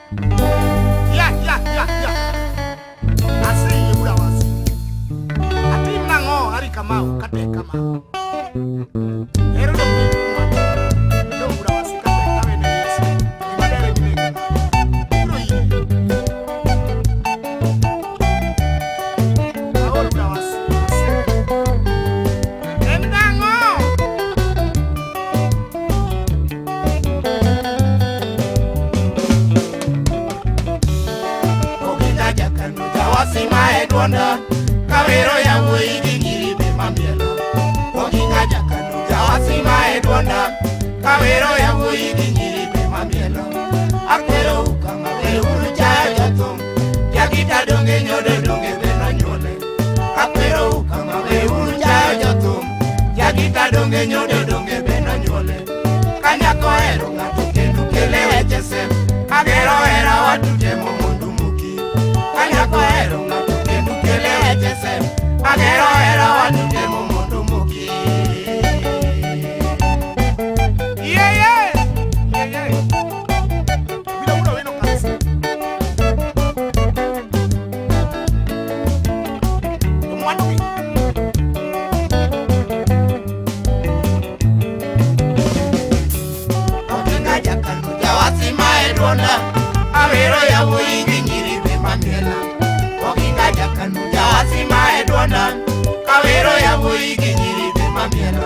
Ya. Así ura wasi. Ati nango hari kamau kate kamau. Ero do ura wasi kate kame ne yesi. Ibadere ni ne. Uro yi. Ahora ura wasi. Endango. Sima edwanda kawero ya wigi ngiribe mamielo oginga jakanu jawasima edwanda kawero ya wigi ngiribe mamielo akwero ukama we urucha jatum yakita donge nyode donge bena nyole akwero ukama we urucha jatum yakita donge nyode donge bena nyole kanyako ero ngatu kenu kelewe jese agero era watu jemo Kanyako ero ngatu kenu kelewe jese agero era watu jemo mundu muki. Yeah. Bila ura weno kasi. Umwanu. Ogenga jakanu jawasima edwanda awero ya wigi ngiribe mamiela oginga jakanu jawasima edwanda kawero ya wigi ngiribe mamiela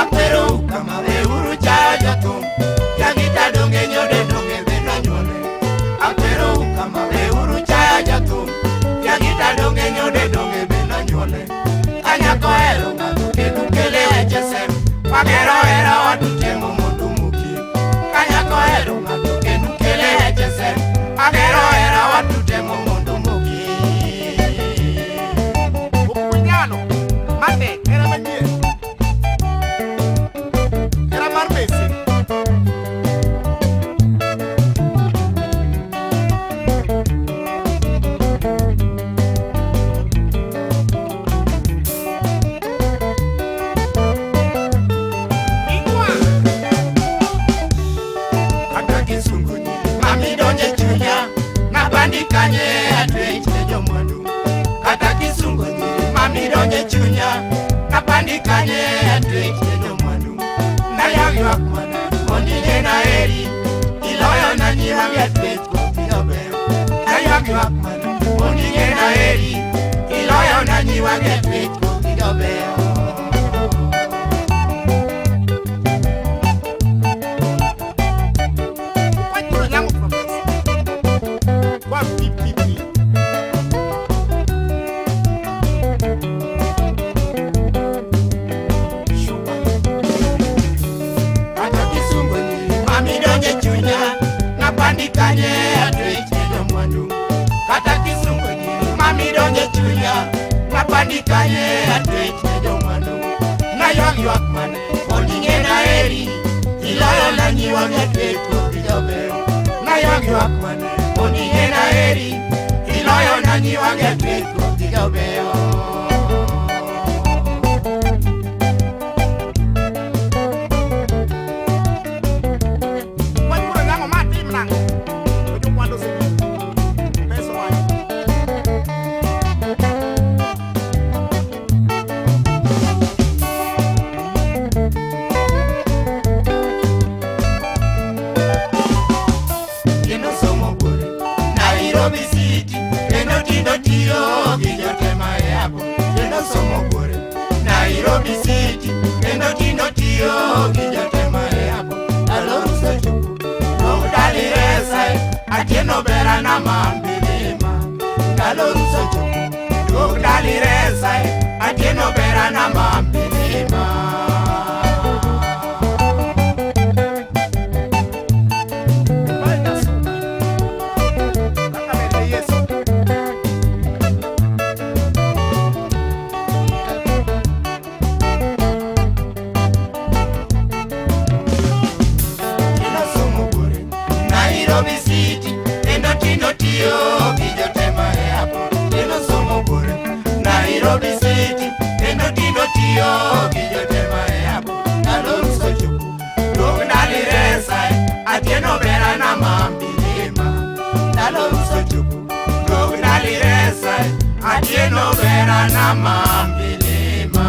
akwero ukama we urucha jatum yakita donge nyode donge bena nyole akwero ukama we urucha jatum yakita donge nyode donge bena nyole kanyako ero ngatu kenu kelewe jese magero era watu jemo mundu muki kanyako ero ngatu kenu kelewe jese magero era watu jemo mundu muki. Ukunyalo mate era manye era marmesi ingwa ataki sunguni mami donje chunya nabandikanye atweche jomwandu kata kisunguni mami donje chunya nabandikanye atweche jomwandu nayagywak mana ondine na eri iloyo na nyiwange atwech kokiyobe nayagywak mana ondine na eri iloyo na nyiwange atwech kokiyobe. Kanye atweche jomwandu kata kisunguni mami donje chunya napandikanye atweche jomwandu nayogyok mane ondinge na eri iloyo na nyiwange atwech kokiyobe nayogyok mane ondinge na eri iloyo na nyiwange atwech kokiyobe. Nairobi City, kendo tindo tiyo kijotema yabo aloruso chuku Rogdali resai, atieno bera na mambilima aloruso chuku Rogdali resai, atieno bera na mambilima. Nairobi City, kendo tindo tiyo kijotema yabo somo bure. Nairobi City, kendo tindo tiyo kijotema yabo aloruso chuku Rogdali resai, atieno bera na mambilima no vera na mambilima.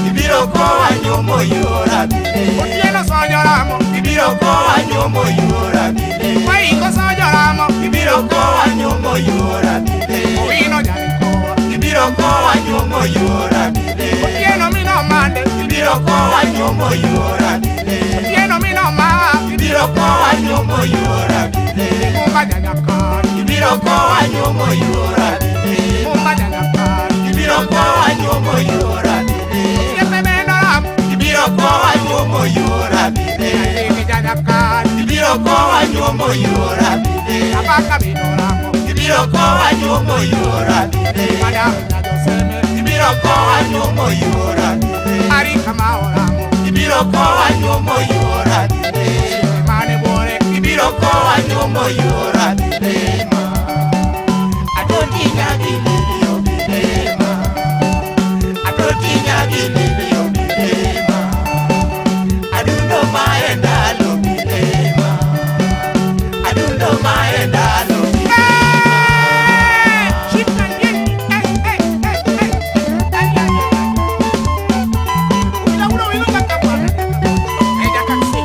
Ibiro ko anyomo yora. Otieno so lloramos. ibiro kowa nyumo yuora bide. Waingo sojo ramo, Ibiro kowa nyumo yuora bide. Owino nyali kowa, Ibiro kowa nyumo yuora bide. Otieno mino mande, Ibiro kowa nyumo yuora bide. Otieno mino ma, Ibiro kowa nyumo yuora bide. Mumba janyakar, Ibiro kowa nyumo yuora bide. Mumba janyakar, Ibiro kowa nyumo yuora bide. Siepe meno ramo, Ibiro kowa nyumo yuora bide. Nalini janyakar, Ibiro kowa nyumo yuora bide. Abaka mino ramo, Ibiro kowa nyumo yuora bide. Madam Nado Seme, Ibiro kowa nyumo yuora bide. Ari Kamao ramo, Ibiro kowa nyumo yuora bide. Mane bore, Ibiro kowa nyumo yuora bide ma. Adoti nyagi lilio bide ma. Adoti nyagi lilio bide ma. Adundo maendalo bide ma. Adundo maendalo bide. Shitman yin, Ulo kakapana, Eja kaksi,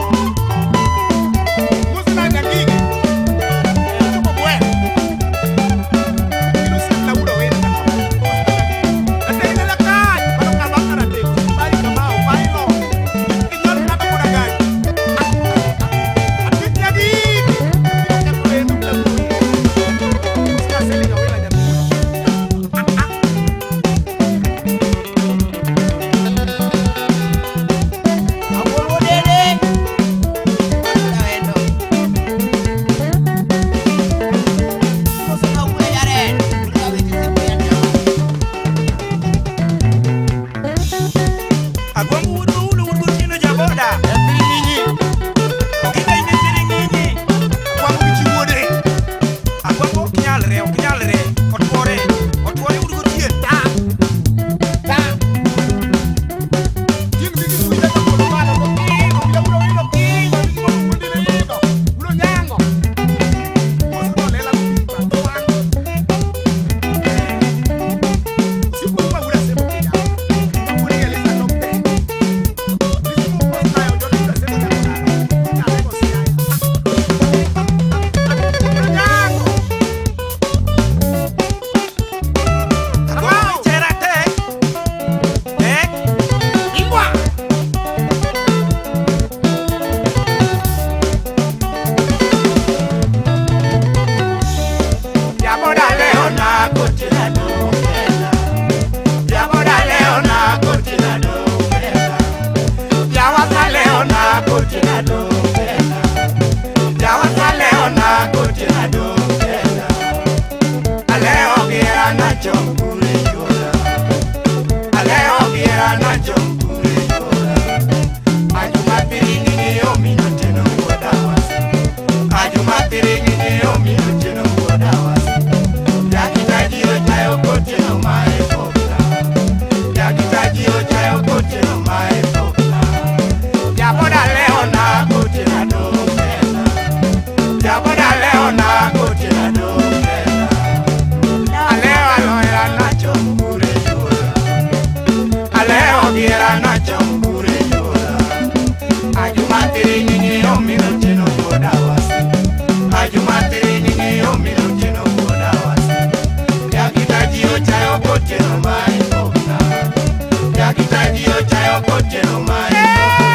Musina nyagigi, Chupo bueno, Ilu sila ulo wina kakapana, Nasa la kaj, Pano kalbang karate, Bari kamao, bari no, Inyon na ba kuna gaj, Akit nyagigi, Kakapana, Musina sila wina nyagigi. Abolo dele. Taendo. Kosa na uwe yare. Kawiti sepiano. Agwangu ulu chino jaboda. Epiringi. Okita ine siringi. Agwangu kichiwode. Agwangu kinyalre. Otwore ulu chien. Ta. Jim bigi suida kwa kumana. Ulo kingo. Ulo kundile hino. Ulo nyango. Ulo lela kupipa. Tuwango. Siku uwa ula sebo kia. Uli elisa nopte. Siku uwa tayo jodi ula sebo kia. Nyaleko siya. Ulo nyango. Agwangu cherate. Ingwa. Jaboda leo na Kotila dongela. Jaboda leo na kotila dongela. Jawasa leo na Kotila dongela. Jawasa leo na Kotila dongela. Aleo gira na Chompure yola. Aleo gira na Chompure yola. Ajumapili ni yomi Omino teno wadawasi. Ajumapili ni yomi Teno wadawasi. Yakitaji ochayo Koteno mae popla. Yakitaji ochayo Koteno mae popla. Jaboda leo na Kotila dongela. Jaboda leo na Kotila dongela. Aleo aloera na Chompure yola. Aleo gira na Chompure yola. Ajumapili ni yomi Teno wadawasi. Ajumapili ni yomi Teno wadawasi. Yakitaji ochayo Koteno mae popla. Yakitaji ochayo Koteno mae popla.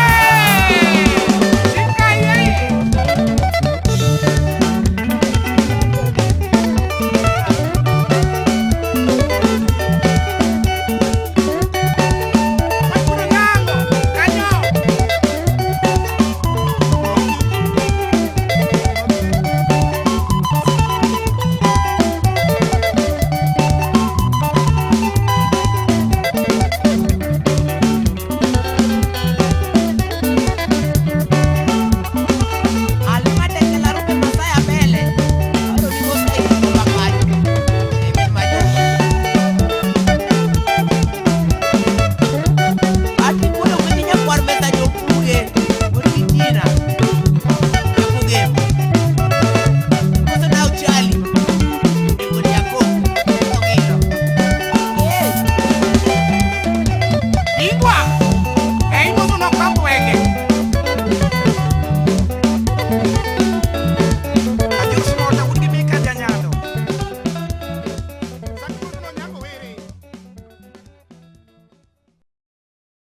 Ingwa.